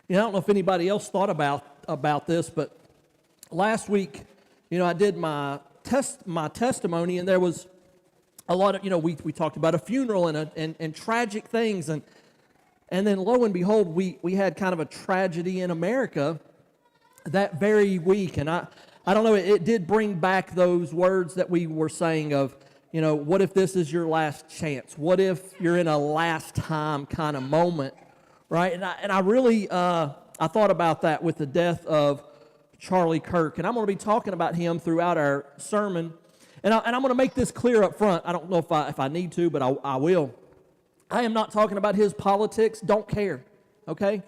I don't know if anybody else thought about this, but last week, I did my testimony, and there was a lot of, we talked about a funeral and tragic things, and then lo and behold, we had kind of a tragedy in America that very week, and I don't know, it did bring back those words that we were saying of, what if this is your last chance? What if you're in a last time kind of moment, right? And I really, I thought about that with the death of Charlie Kirk, and I'm going to be talking about him throughout our sermon, and I'm going to make this clear up front. I don't know if I need to, but I will. I am not talking about his politics. Don't care, okay?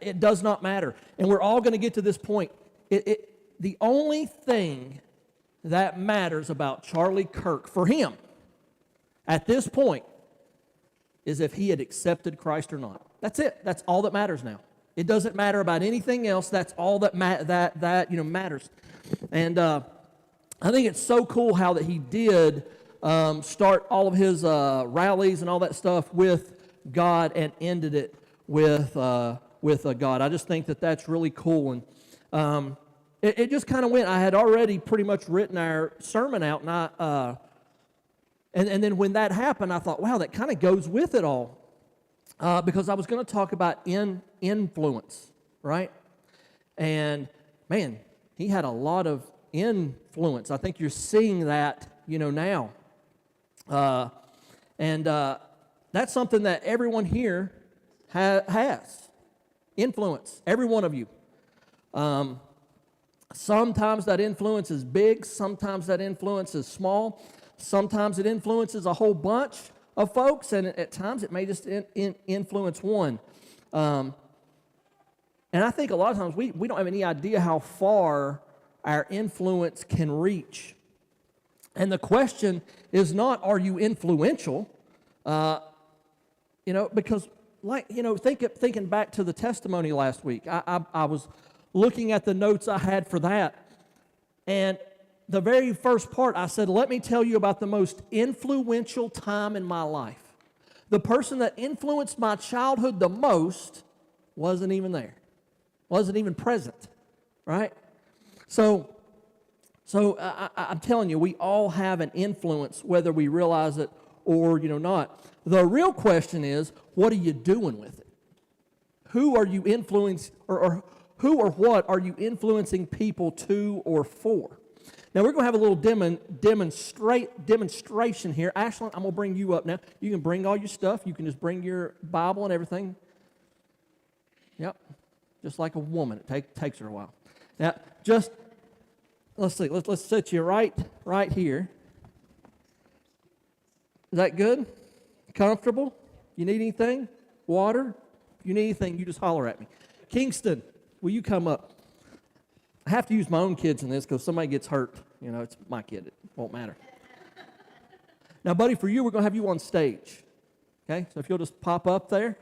It does not matter, and we're all going to get to this point. The only thing that matters about Charlie Kirk for him at this point is if he had accepted Christ or not. That's it. That's all that matters now. It doesn't matter about anything else. That's all that matters. And I think it's so cool how that he did start all of his rallies and all that stuff with God and ended it with God. I just think that that's really cool. And it just kind of went. I had already pretty much written our sermon out, and then when that happened, I thought, wow, that kind of goes with it all, because I was going to talk about influence, right? And man, he had a lot of influence. I think you're seeing that, now, and that's something that everyone here has influence. Every one of you. Sometimes that influence is big, sometimes that influence is small, sometimes it influences a whole bunch of folks, and at times it may just influence one. And I think a lot of times we don't have any idea how far our influence can reach. And the question is not, are you influential? Because thinking back to the testimony last week, I was looking at the notes I had for that, and the very first part, I said, let me tell you about the most influential time in my life. The person that influenced my childhood the most wasn't even there, wasn't even present, right? So I'm telling you, we all have an influence, whether we realize it or not. The real question is, what are you doing with it? Who are you influencing, or who or what are you influencing people to or for? Now, we're going to have a little demonstration here. Ashlyn, I'm going to bring you up now. You can bring all your stuff. You can just bring your Bible and everything. Yep, just like a woman. It takes her a while. Now, let's see. Let's set you right here. Is that good? Comfortable? You need anything? Water? If you need anything, you just holler at me. Kingston, will you come up? I have to use my own kids in this because somebody gets hurt. It's my kid. It won't matter. Now, buddy, for you, we're going to have you on stage. Okay? So if you'll just pop up there.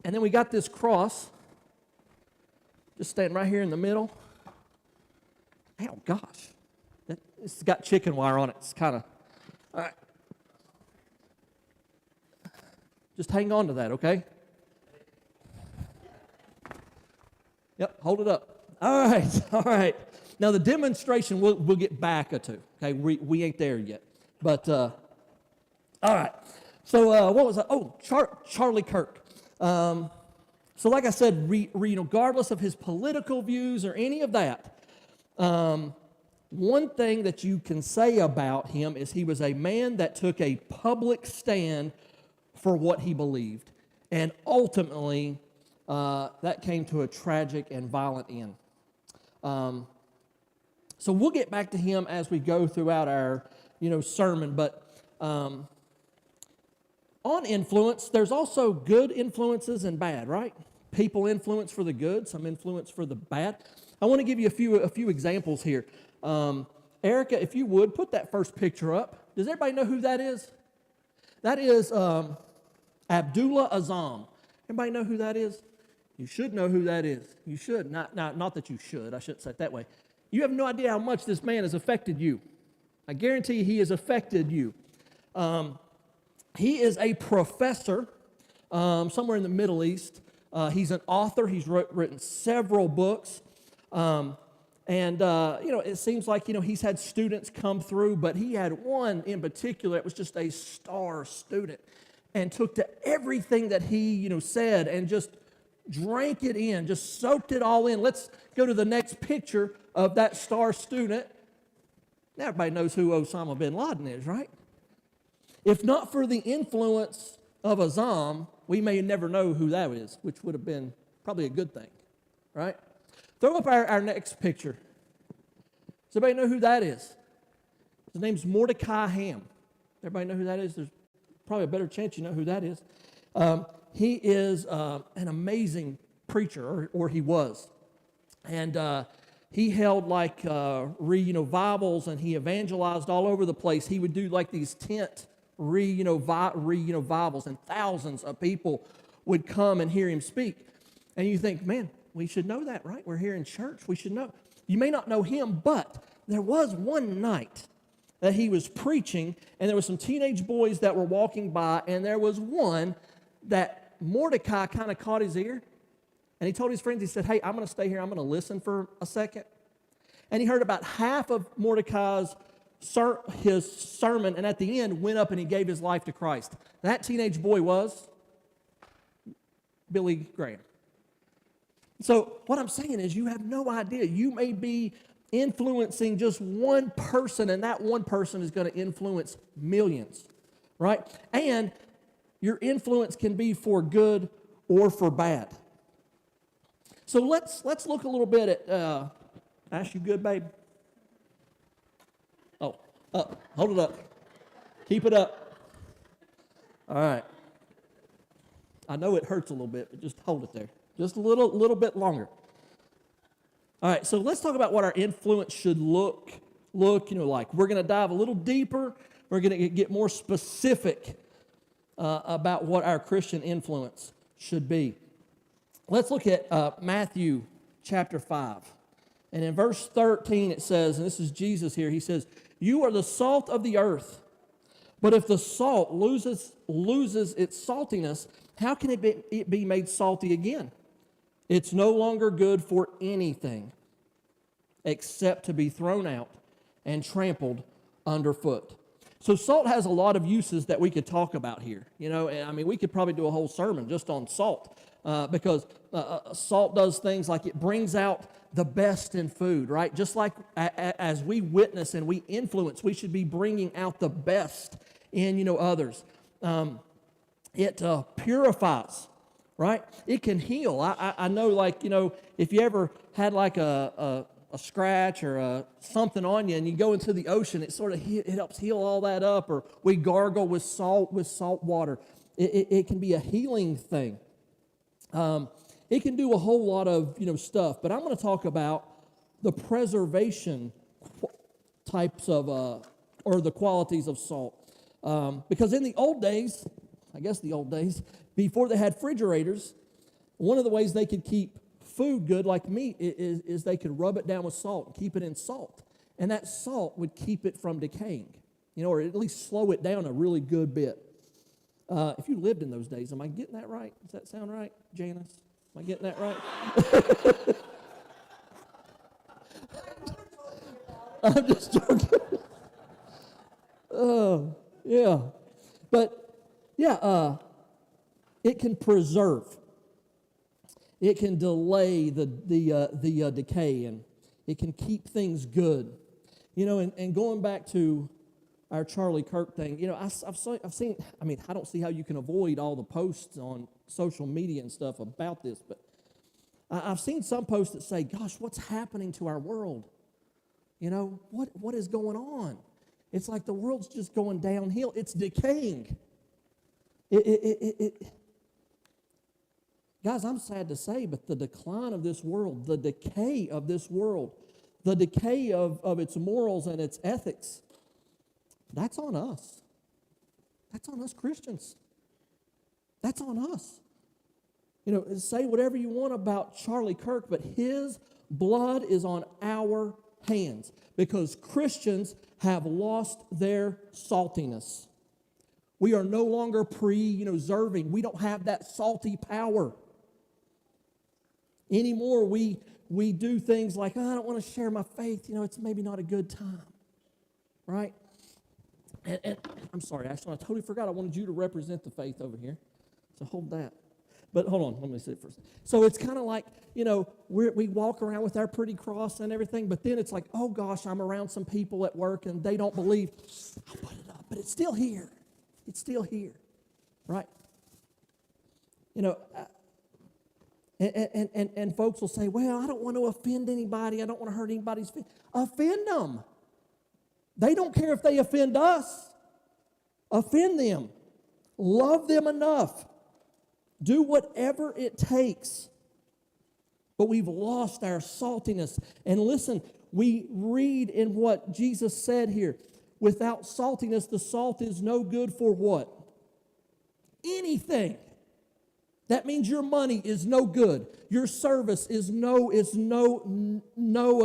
And then we got this cross. Just standing right here in the middle. Oh, gosh. It's got chicken wire on it. It's kind of... All right. Just hang on to that, okay? Yep, hold it up. All right. Now the demonstration we'll get back to. Okay, we ain't there yet, but all right. So what was that? Oh, Charlie Kirk. So like I said, regardless of his political views or any of that, one thing that you can say about him is he was a man that took a public stand for what he believed, and ultimately. That came to a tragic and violent end. So we'll get back to him as we go throughout our, sermon. But on influence, there's also good influences and bad, right? People influence for the good, some influence for the bad. I want to give you a few examples here. Erica, if you would, put that first picture up. Does everybody know who that is? That is Abdullah Azzam. Everybody know who that is? You should know who that is. You should. Not that you should. I shouldn't say it that way. You have no idea how much this man has affected you. I guarantee he has affected you. He is a professor somewhere in the Middle East. He's an author. He's written several books. It seems like, he's had students come through, but he had one in particular that was just a star student and took to everything that he, said and just drank it in, just soaked it all in. Let's go to the next picture of that star student. Now everybody knows who Osama bin Laden is, right? If not for the influence of Azam, we may never know who that is, which would have been probably a good thing, right? Throw up our next picture. Does everybody know who that is? His name's Mordecai Ham. Everybody know who that is? There's probably a better chance you know who that is. He is an amazing preacher, or he was. And he held like revivals, and he evangelized all over the place. He would do like these tent revivals, and thousands of people would come and hear him speak. And you think, man, we should know that, right? We're here in church. We should know. You may not know him, but there was one night that he was preaching, and there were some teenage boys that were walking by, and there was one that Mordecai kind of caught his ear, and he told his friends, he said, hey, I'm going to stay here. I'm going to listen for a second. And he heard about half of Mordecai's his sermon, and at the end went up and he gave his life to Christ. That teenage boy was Billy Graham. So what I'm saying is you have no idea. You may be influencing just one person, and that one person is going to influence millions, right? And your influence can be for good or for bad. So let's look a little bit at, Ash, you good, babe? Oh, up, hold it up. Keep it up. All right. I know it hurts a little bit, but just hold it there. Just a little bit longer. All right, so let's talk about what our influence should look like. We're going to dive a little deeper. We're going to get more specific about what our Christian influence should be. Let's look at Matthew chapter 5. And in verse 13 it says, and this is Jesus here, he says, you are the salt of the earth. But if the salt loses its saltiness, how can it be made salty again? It's no longer good for anything except to be thrown out and trampled underfoot. So salt has a lot of uses that we could talk about here. And I mean, we could probably do a whole sermon just on salt because salt does things like it brings out the best in food, right? Just like as we witness and we influence, we should be bringing out the best in, others. It purifies, right? It can heal. I know, like, if you ever had like a scratch or something on you and you go into the ocean, it helps heal all that up. Or we gargle with salt water. It can be a healing thing. It can do a whole lot of stuff. But I'm going to talk about the preservation types of or the qualities of salt, because in the old days, before they had refrigerators, one of the ways they could keep food good, like meat, is they could rub it down with salt and keep it in salt. And that salt would keep it from decaying, or at least slow it down a really good bit. If you lived in those days, am I getting that right? Does that sound right, Janice? Am I getting that right? I'm just joking. Oh, yeah. But, yeah, it can preserve. It can delay the decay, and it can keep things good. And going back to our Charlie Kirk thing, I've seen, I don't see how you can avoid all the posts on social media and stuff about this, but I've seen some posts that say, gosh, what's happening to our world? What is going on? It's like the world's just going downhill. It's decaying. Guys, I'm sad to say, but the decline of this world, the decay of this world, the decay of its morals and its ethics, that's on us. That's on us Christians. That's on us. Say whatever you want about Charlie Kirk, but his blood is on our hands because Christians have lost their saltiness. We are no longer preserving. We don't have that salty power anymore. We do things like, oh, I don't want to share my faith. It's maybe not a good time, right? And I'm sorry, Ashton, I totally forgot I wanted you to represent the faith over here. So hold that. But hold on, let me see it first. So it's kind of like, we walk around with our pretty cross and everything, but then it's like, oh gosh, I'm around some people at work and they don't believe. I'll put it up, but it's still here. It's still here, right? And folks will say, well, I don't want to offend anybody. I don't want to hurt anybody's feelings. Offend them. They don't care if they offend us. Offend them. Love them enough. Do whatever it takes. But we've lost our saltiness. And listen, we read in what Jesus said here. Without saltiness, the salt is no good for what? Anything. That means your money is no good. Your service is no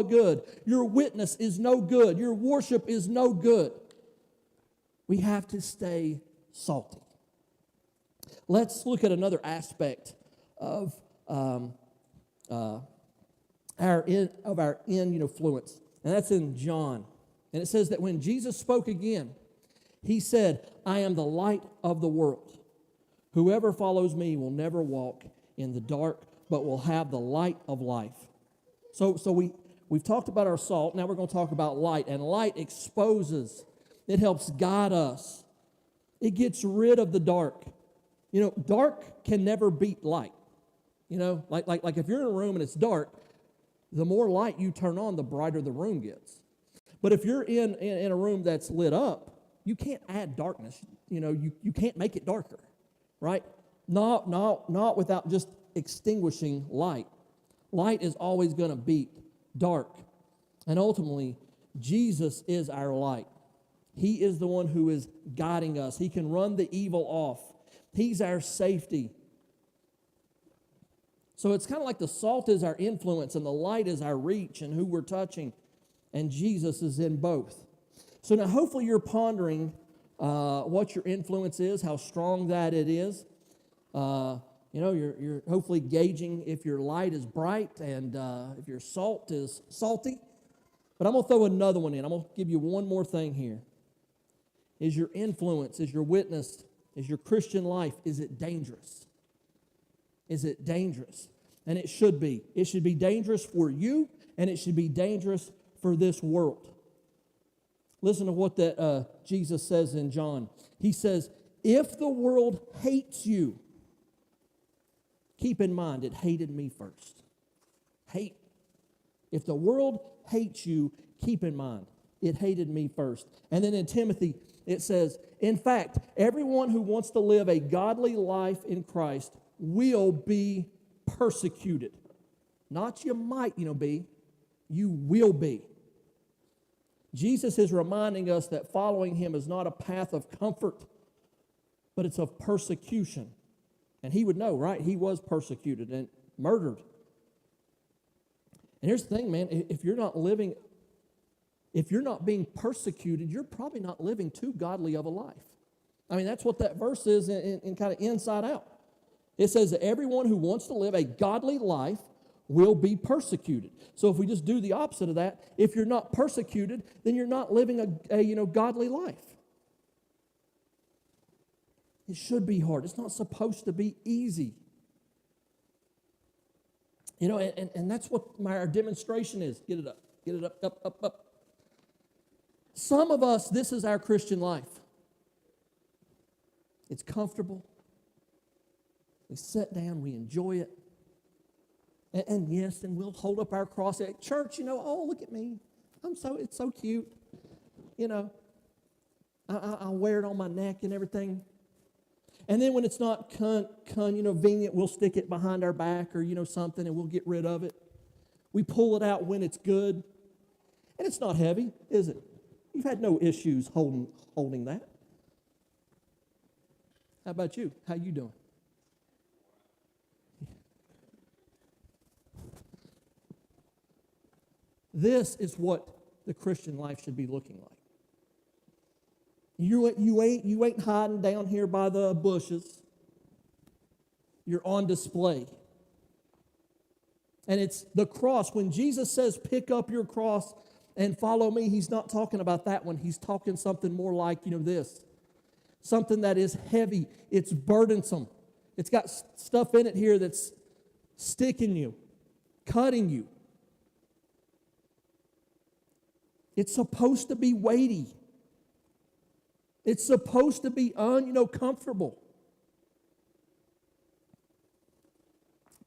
good. Your witness is no good. Your worship is no good. We have to stay salty. Let's look at another aspect of our influence, and that's in John. And it says that when Jesus spoke again, he said, I am the light of the world. Whoever follows me will never walk in the dark, but will have the light of life. So we've talked about our salt. Now we're going to talk about light. And light exposes. It helps guide us. It gets rid of the dark. Dark can never beat light. Like if you're in a room and it's dark, the more light you turn on, the brighter the room gets. But if you're in a room that's lit up, you can't add darkness. You can't make it darker, right? Not without just extinguishing light. Light is always going to beat dark. And ultimately, Jesus is our light. He is the one who is guiding us. He can run the evil off. He's our safety. So it's kind of like the salt is our influence and the light is our reach and who we're touching. And Jesus is in both. So now hopefully you're pondering what your influence is, how strong that it is. You're hopefully gauging if your light is bright and if your salt is salty. But I'm going to throw another one in. I'm going to give you one more thing here. Is your influence, is your witness, is your Christian life, is it dangerous? Is it dangerous? And it should be. It should be dangerous for you, and it should be dangerous for this world. Listen to what that Jesus says in John. He says, if the world hates you, keep in mind it hated me first. Hate. If the world hates you, keep in mind it hated me first. And then in Timothy, it says, in fact, everyone who wants to live a godly life in Christ will be persecuted. Not you might, be. You will be. Jesus is reminding us that following him is not a path of comfort, but it's of persecution. And he would know, right? He was persecuted and murdered. And here's the thing, man. If you're not being persecuted, you're probably not living too godly of a life. I mean, that's what that verse is in kind of inside out. It says that everyone who wants to live a godly life will be persecuted. So if we just do the opposite of that, if you're not persecuted, then you're not living a godly life. It should be hard. It's not supposed to be easy. And that's what our demonstration is. Get it up. Get it up. Some of us, this is our Christian life. It's comfortable. We sit down, we enjoy it. And yes, and we'll hold up our cross at church, oh, look at me. It's so cute. I'll wear it on my neck and everything. And then when it's not convenient, we'll stick it behind our back or, something, and we'll get rid of it. We pull it out when it's good. And it's not heavy, is it? You've had no issues holding that. How about you? How you doing? This is what the Christian life should be looking like. You ain't hiding down here by the bushes. You're on display. And it's the cross. When Jesus says, pick up your cross and follow me, he's not talking about that one. He's talking something more like, this. Something that is heavy. It's burdensome. It's got stuff in it here that's sticking you, cutting you. It's supposed to be weighty. It's supposed to be uncomfortable.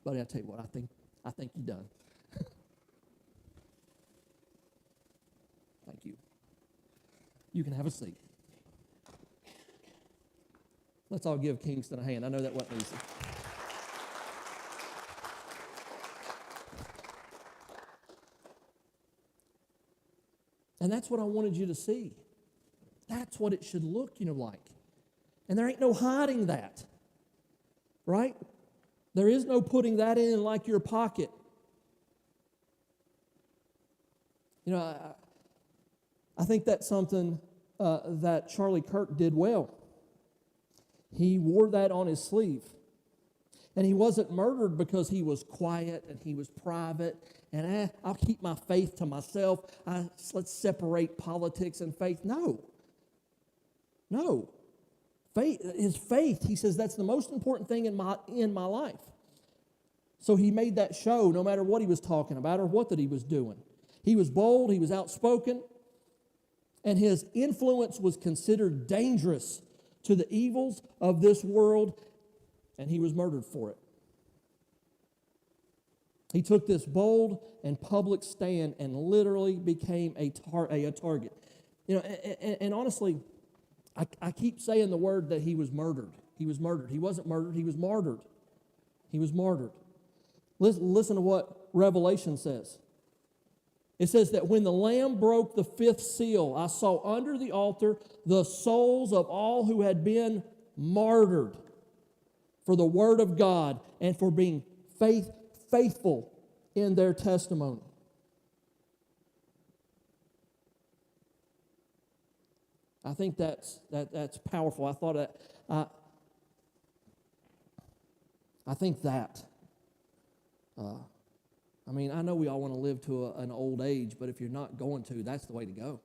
Buddy, I'll tell you what, I think you're done. Thank you. You can have a seat. Let's all give Kingston a hand. I know that wasn't easy. And that's what I wanted you to see. That's what it should look, like. And there ain't no hiding that. Right? There is no putting that in like your pocket. I think that's something that Charlie Kirk did well. He wore that on his sleeve. And he wasn't murdered because he was quiet and he was private. And I'll keep my faith to myself. Let's separate politics and faith. No. His faith, he says, that's the most important thing in my life. So he made that show no matter what he was talking about or what that he was doing. He was bold, he was outspoken, and his influence was considered dangerous to the evils of this world, and he was murdered for it. He took this bold and public stand and literally became a target. And honestly, I keep saying the word that he was murdered. He was murdered. He wasn't murdered. He was martyred. He was martyred. Listen to what Revelation says. It says that when the Lamb broke the fifth seal, I saw under the altar the souls of all who had been martyred for the word of God and for being faithful in their testimony. I think that's powerful. I thought that I think that. I know we all want to live to an old age, but if you're not going to, that's the way to go.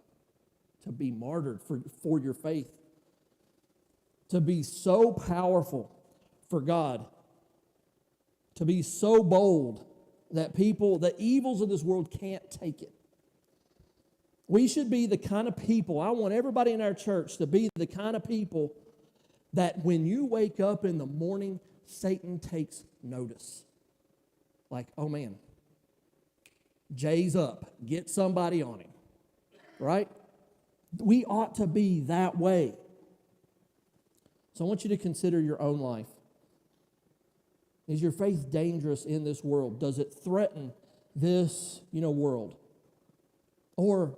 To be martyred for your faith. To be so powerful for God. To be so bold that the evils of this world can't take it. We should be the kind of people, I want everybody in our church to be the kind of people that when you wake up in the morning, Satan takes notice. Like, oh man, Jay's up. Get somebody on him. Right? We ought to be that way. So I want you to consider your own life. Is your faith dangerous in this world? Does it threaten this, world? Or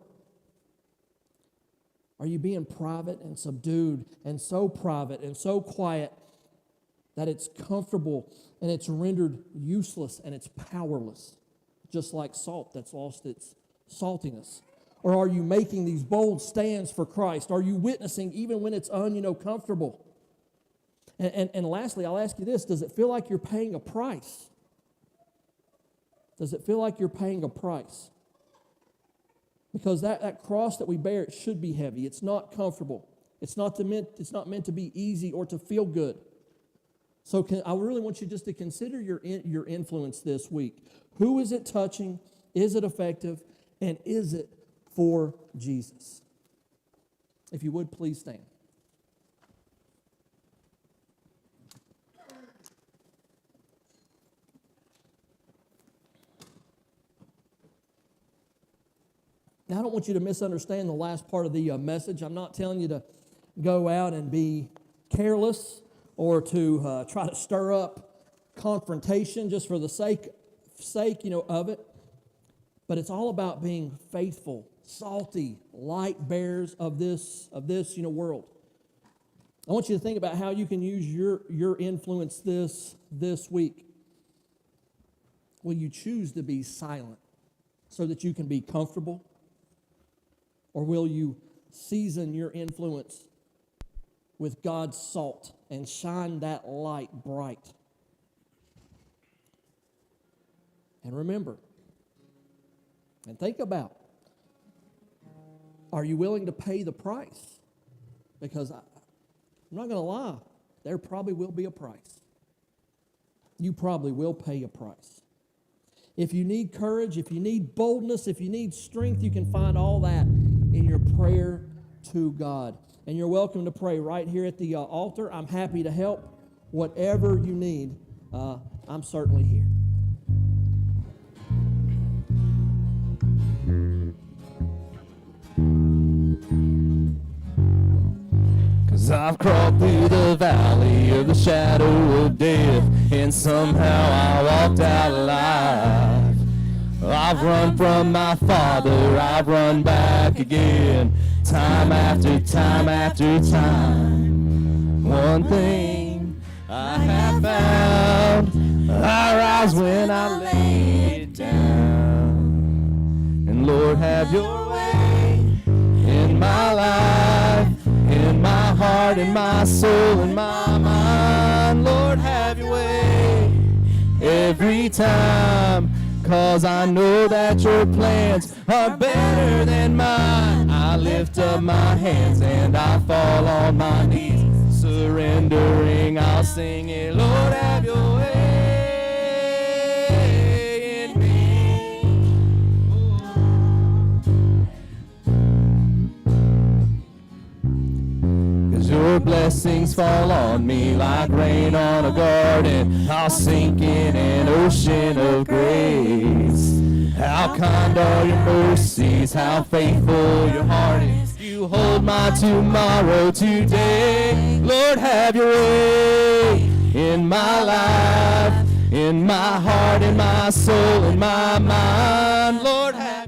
are you being private and subdued and so private and so quiet that it's comfortable and it's rendered useless and it's powerless, just like salt that's lost its saltiness? Or are you making these bold stands for Christ? Are you witnessing even when it's uncomfortable? And lastly, I'll ask you this, does it feel like you're paying a price? Does it feel like you're paying a price? Because that cross that we bear, it should be heavy. It's not comfortable. It's not meant to be easy or to feel good. So I really want you just to consider your influence this week. Who is it touching? Is it effective? And is it for Jesus? If you would, please stand. Now, I don't want you to misunderstand the last part of the message. I'm not telling you to go out and be careless or to try to stir up confrontation just for the sake of it. But it's all about being faithful, salty, light bearers of this world. I want you to think about how you can use your influence this week. Will you choose to be silent so that you can be comfortable? Or will you season your influence with God's salt and shine that light bright. And remember, and think about, are you willing to pay the price? Because I'm not going to lie, there probably will be a price. You probably will pay a price. If you need courage, if you need boldness, if you need strength, you can find all that in your prayer to God. And you're welcome to pray right here at the altar. I'm happy to help. Whatever you need, I'm certainly here. 'Cause I've crawled through the valley of the shadow of death, and somehow I walked out alive. I've run from my Father, I've run back again, time after time after time. One thing I have found, I rise when I lay it down. And Lord, have your way in my life, in my heart, in my soul, in my mind. Lord, have your way every time, 'cause I know that your plans are better than mine. I lift up my hands and I fall on my knees, surrendering, I'll sing it. Lord, have your way in me. Your blessings fall on me like rain on a garden. I'll sink in an ocean of grace. How kind are your mercies, how faithful your heart is. You hold my tomorrow today. Lord, have your way in my life, in my heart, in my soul, in my mind. Lord, have